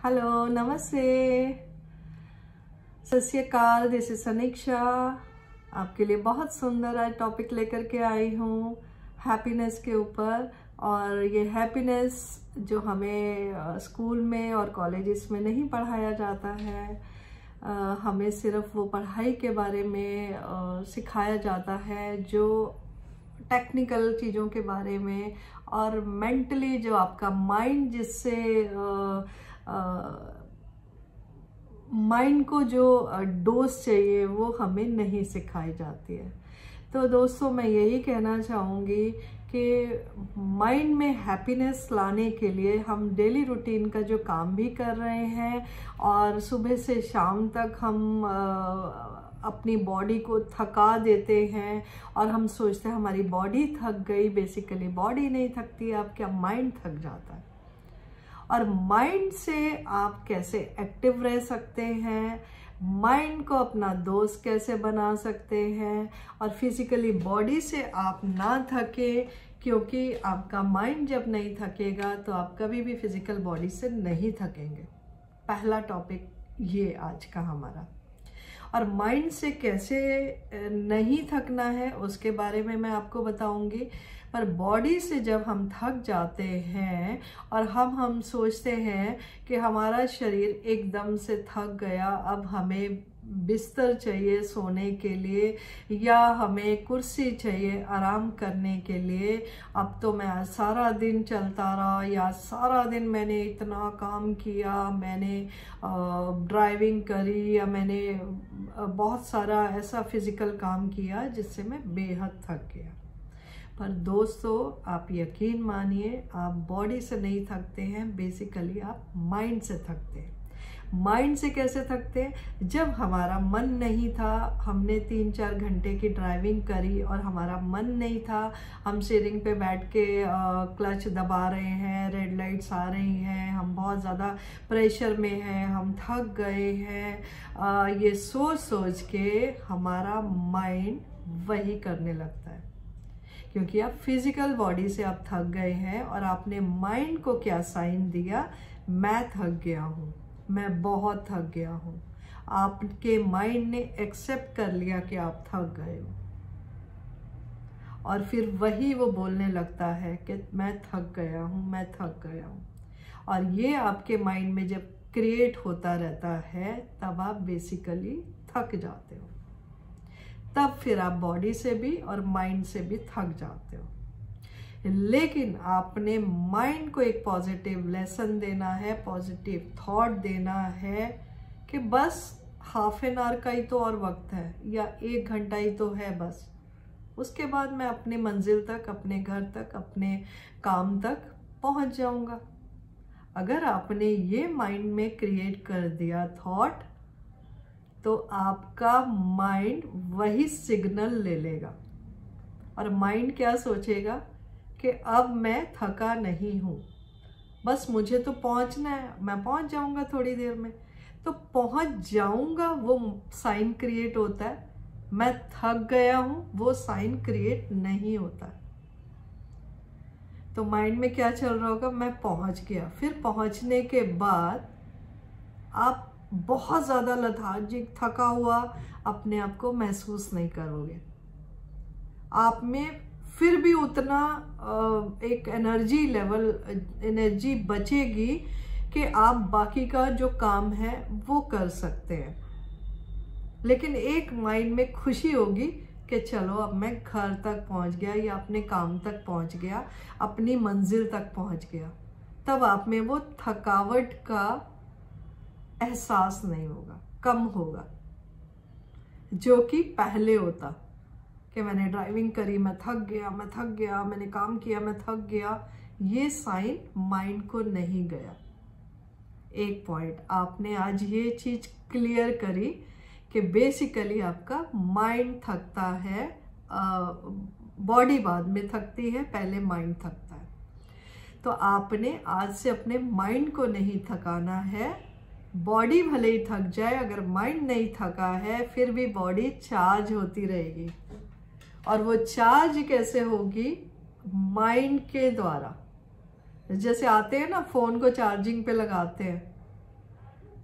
Hello, नमस्ते, सत श्री अकाल। This is Saniksha. आपके लिए बहुत सुंदर आज टॉपिक लेकर के आई हूँ हैप्पीनेस के ऊपर। और ये हैप्पीनेस जो हमें स्कूल में और कॉलेजेस में नहीं पढ़ाया जाता है, हमें सिर्फ वो पढ़ाई के बारे में सिखाया जाता है, जो टेक्निकल चीज़ों के बारे में, और मेंटली जो आपका माइंड, जिससे माइंड को जो डोज चाहिए वो हमें नहीं सिखाई जाती है। तो दोस्तों, मैं यही कहना चाहूँगी कि माइंड में हैप्पीनेस लाने के लिए हम डेली रूटीन का जो काम भी कर रहे हैं और सुबह से शाम तक हम अपनी बॉडी को थका देते हैं और हम सोचते हैं हमारी बॉडी थक गई। बेसिकली बॉडी नहीं थकती, आपका माइंड थक जाता है। और माइंड से आप कैसे एक्टिव रह सकते हैं, माइंड को अपना दोस्त कैसे बना सकते हैं, और फिजिकली बॉडी से आप ना थके, क्योंकि आपका माइंड जब नहीं थकेगा तो आप कभी भी फिजिकल बॉडी से नहीं थकेंगे। पहला टॉपिक ये आज का हमारा। और माइंड से कैसे नहीं थकना है उसके बारे में मैं आपको बताऊंगी। पर बॉडी से जब हम थक जाते हैं और हम सोचते हैं कि हमारा शरीर एकदम से थक गया, अब हमें बिस्तर चाहिए सोने के लिए, या हमें कुर्सी चाहिए आराम करने के लिए, अब तो मैं सारा दिन चलता रहा, या सारा दिन मैंने इतना काम किया, मैंने ड्राइविंग करी, या मैंने बहुत सारा ऐसा फिजिकल काम किया जिससे मैं बेहद थक गया। पर दोस्तों, आप यकीन मानिए, आप बॉडी से नहीं थकते हैं, बेसिकली आप माइंड से थकते हैं। माइंड से कैसे थकते हैं? जब हमारा मन नहीं था, हमने 3-4 घंटे की ड्राइविंग करी और हमारा मन नहीं था, हम स्टीयरिंग पे बैठ के क्लच दबा रहे हैं, रेड लाइट्स आ रही हैं, हम बहुत ज़्यादा प्रेशर में हैं, हम थक गए हैं, ये सोच सोच के हमारा माइंड वही करने लगता है। क्योंकि आप फिजिकल बॉडी से आप थक गए हैं और आपने माइंड को क्या साइन दिया? मैं थक गया हूँ, मैं बहुत थक गया हूँ। आपके माइंड ने एक्सेप्ट कर लिया कि आप थक गए हो, और फिर वही वो बोलने लगता है कि मैं थक गया हूँ, मैं थक गया हूँ। और ये आपके माइंड में जब क्रिएट होता रहता है, तब आप बेसिकली थक जाते हो। तब फिर आप बॉडी से भी और माइंड से भी थक जाते हो। लेकिन आपने माइंड को एक पॉजिटिव लेसन देना है, पॉजिटिव थॉट देना है कि बस हाफ एन आवर का ही तो और वक्त है, या 1 घंटा ही तो है बस, उसके बाद मैं अपनी मंजिल तक, अपने घर तक, अपने काम तक पहुंच जाऊंगा। अगर आपने ये माइंड में क्रिएट कर दिया थॉट, तो आपका माइंड वही सिग्नल ले लेगा। और माइंड क्या सोचेगा कि अब मैं थका नहीं हूँ, बस मुझे तो पहुँचना है, मैं पहुँच जाऊँगा थोड़ी देर में। तो पहुँच जाऊँगा वो साइन क्रिएट होता है, मैं थक गया हूँ वो साइन क्रिएट नहीं होता। तो माइंड में क्या चल रहा होगा? मैं पहुँच गया। फिर पहुँचने के बाद आप बहुत ज़्यादा लेथार्जिक, थका हुआ अपने आप को महसूस नहीं करोगे। आप में फिर भी उतना एक एनर्जी बचेगी कि आप बाकी का जो काम है वो कर सकते हैं। लेकिन एक माइंड में खुशी होगी कि चलो अब मैं घर तक पहुंच गया, या अपने काम तक पहुंच गया, अपनी मंजिल तक पहुंच गया। तब आप में वो थकावट का एहसास नहीं होगा, कम होगा, जो कि पहले होता कि मैंने ड्राइविंग करी, मैं थक गया, मैं थक गया, मैंने काम किया, मैं थक गया। ये साइन माइंड को नहीं गया। एक पॉइंट आपने आज ये चीज क्लियर करी कि बेसिकली आपका माइंड थकता है, बॉडी बाद में थकती है, पहले माइंड थकता है। तो आपने आज से अपने माइंड को नहीं थकाना है। बॉडी भले ही थक जाए, अगर माइंड नहीं थका है, फिर भी बॉडी चार्ज होती रहेगी। और वो चार्ज कैसे होगी? माइंड के द्वारा। जैसे आते हैं ना, फोन को चार्जिंग पे लगाते हैं,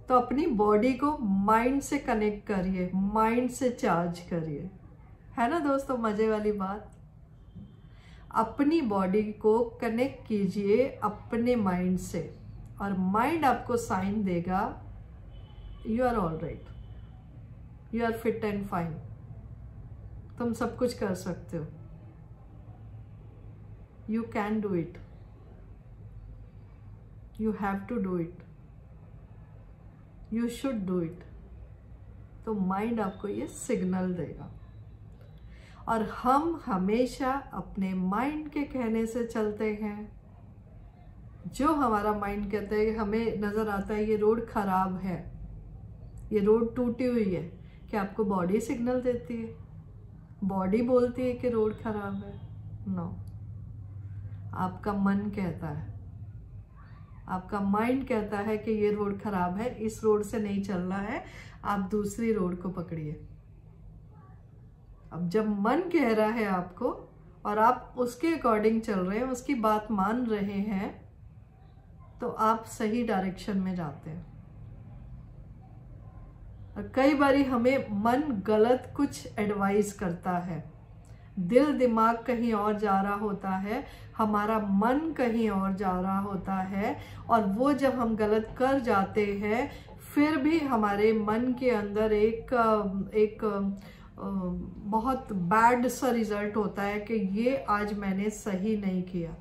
तो अपनी बॉडी को माइंड से कनेक्ट करिए, माइंड से चार्ज करिए, है ना दोस्तों मजे वाली बात। अपनी बॉडी को कनेक्ट कीजिए अपने माइंड से, और माइंड आपको साइन देगा you are all right, you are fit and fine, तुम सब कुछ कर सकते हो, you can do it, you have to do it, you should do it. तो माइंड आपको ये सिग्नल देगा, और हम हमेशा अपने माइंड के कहने से चलते हैं। जो हमारा माइंड कहता है, हमें नजर आता है ये रोड खराब है, ये रोड टूटी हुई है, क्या आपको बॉडी सिग्नल देती है? बॉडी बोलती है कि रोड खराब है? नो, आपका मन कहता है, आपका माइंड कहता है कि ये रोड खराब है, इस रोड से नहीं चलना है, आप दूसरी रोड को पकड़िए। अब जब मन कह रहा है आपको और आप उसके अकॉर्डिंग चल रहे हैं, उसकी बात मान रहे हैं, तो आप सही डायरेक्शन में जाते हैं। और कई बारी हमें मन गलत कुछ एडवाइस करता है, दिल दिमाग कहीं और जा रहा होता है, हमारा मन कहीं और जा रहा होता है, और वो जब हम गलत कर जाते हैं फिर भी हमारे मन के अंदर एक बहुत बैड सा रिजल्ट होता है कि ये आज मैंने सही नहीं किया।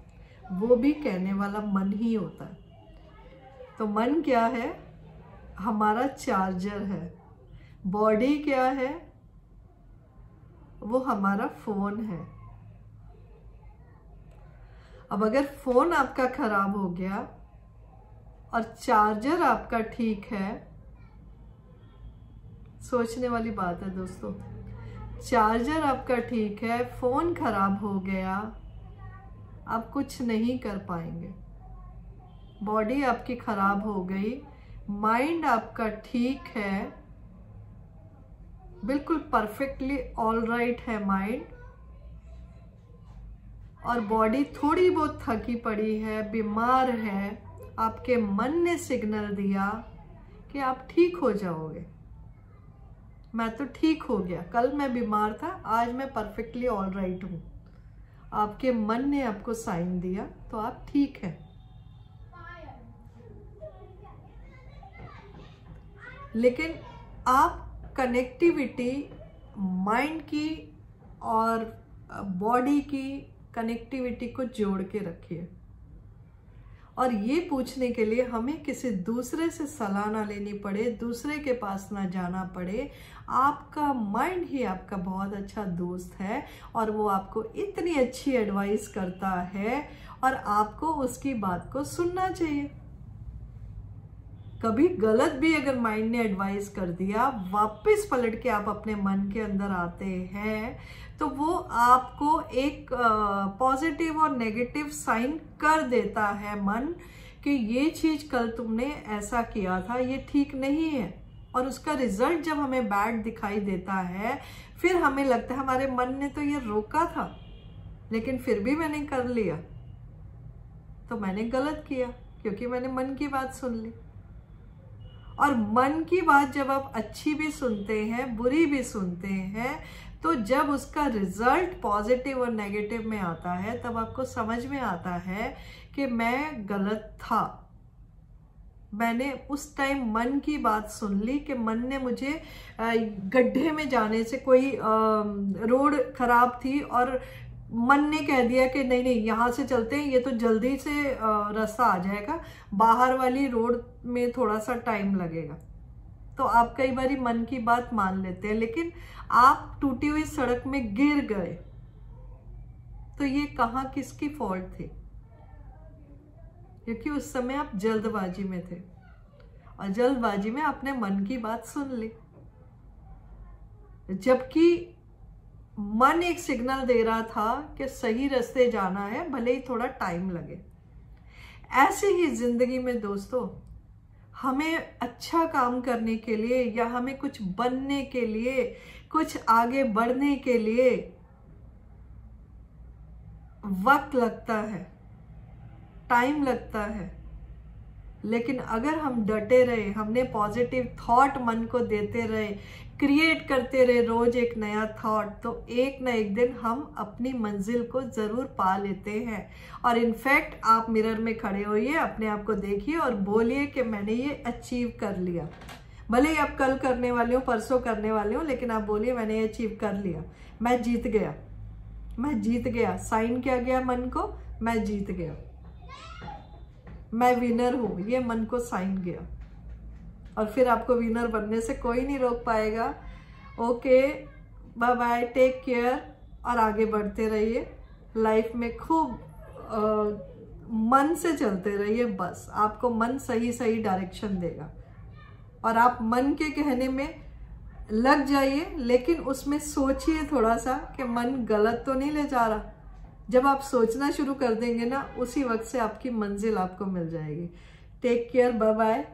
वो भी कहने वाला मन ही होता है। तो मन क्या है? हमारा चार्जर है। बॉडी क्या है? वो हमारा फोन है। अब अगर फोन आपका खराब हो गया और चार्जर आपका ठीक है, सोचने वाली बात है दोस्तों। चार्जर आपका ठीक है, फोन खराब हो गया, आप कुछ नहीं कर पाएंगे। बॉडी आपकी खराब हो गई, माइंड आपका ठीक है, बिल्कुल परफेक्टली ऑल राइट है माइंड, और बॉडी थोड़ी बहुत थकी पड़ी है, बीमार है, आपके मन ने सिग्नल दिया कि आप ठीक हो जाओगे। मैं तो ठीक हो गया, कल मैं बीमार था, आज मैं परफेक्टली ऑल राइट हूँ। आपके मन ने आपको साइन दिया, तो आप ठीक हैं। लेकिन आप कनेक्टिविटी माइंड की और बॉडी की कनेक्टिविटी को जोड़ के रखिए, और ये पूछने के लिए हमें किसी दूसरे से सलाह ना लेनी पड़े, दूसरे के पास ना जाना पड़े। आपका माइंड ही आपका बहुत अच्छा दोस्त है, और वो आपको इतनी अच्छी एडवाइस करता है, और आपको उसकी बात को सुनना चाहिए। कभी गलत भी अगर माइंड ने एडवाइस कर दिया, वापस पलट के आप अपने मन के अंदर आते हैं, तो वो आपको एक पॉजिटिव और नेगेटिव साइन कर देता है मन, कि ये चीज कल तुमने ऐसा किया था, ये ठीक नहीं है। और उसका रिजल्ट जब हमें बैड दिखाई देता है, फिर हमें लगता है हमारे मन ने तो ये रोका था, लेकिन फिर भी मैंने कर लिया, तो मैंने गलत किया, क्योंकि मैंने मन की बात सुन ली। और मन की बात जब आप अच्छी भी सुनते हैं, बुरी भी सुनते हैं, तो जब उसका रिजल्ट पॉजिटिव और नेगेटिव में आता है, तब आपको समझ में आता है कि मैं गलत था। मैंने उस टाइम मन की बात सुन ली कि मन ने मुझे गड्ढे में जाने से, कोई रोड खराब थी और मन ने कह दिया कि नहीं नहीं यहाँ से चलते हैं, ये तो जल्दी से रास्ता आ जाएगा, बाहर वाली रोड में थोड़ा सा टाइम लगेगा। तो आप कई बारी मन की बात मान लेते हैं, लेकिन आप टूटी हुई सड़क में गिर गए, तो ये कहाँ किसकी फॉल्ट थी? क्योंकि उस समय आप जल्दबाजी में थे, और जल्दबाजी में आपने मन की बात सुन ली, जबकि मन एक सिग्नल दे रहा था कि सही रास्ते जाना है, भले ही थोड़ा टाइम लगे। ऐसे ही जिंदगी में दोस्तों, हमें अच्छा काम करने के लिए, या हमें कुछ बनने के लिए, कुछ आगे बढ़ने के लिए वक्त लगता है, टाइम लगता है, लेकिन अगर हम डटे रहे, हमने पॉजिटिव थॉट मन को देते रहे, क्रिएट करते रहे रोज एक नया थॉट, तो एक ना एक दिन हम अपनी मंजिल को जरूर पा लेते हैं। और इनफैक्ट आप मिरर में खड़े होइए, अपने आप को देखिए और बोलिए कि मैंने ये अचीव कर लिया। भले ही आप कल करने वाले हो, परसों करने वाले हो, लेकिन आप बोलिए मैंने ये अचीव कर लिया, मैं जीत गया, मैं जीत गया। साइन किया गया मन को, मैं जीत गया, मैं विनर हूं, ये मन को साइन गया। और फिर आपको विनर बनने से कोई नहीं रोक पाएगा। Okay, bye bye, take care, और आगे बढ़ते रहिए लाइफ में। खूब मन से चलते रहिए, बस आपको मन सही सही डायरेक्शन देगा। और आप मन के कहने में लग जाइए, लेकिन उसमें सोचिए थोड़ा सा कि मन गलत तो नहीं ले जा रहा। जब आप सोचना शुरू कर देंगे ना, उसी वक्त से आपकी मंजिल आपको मिल जाएगी। Take care, bye bye.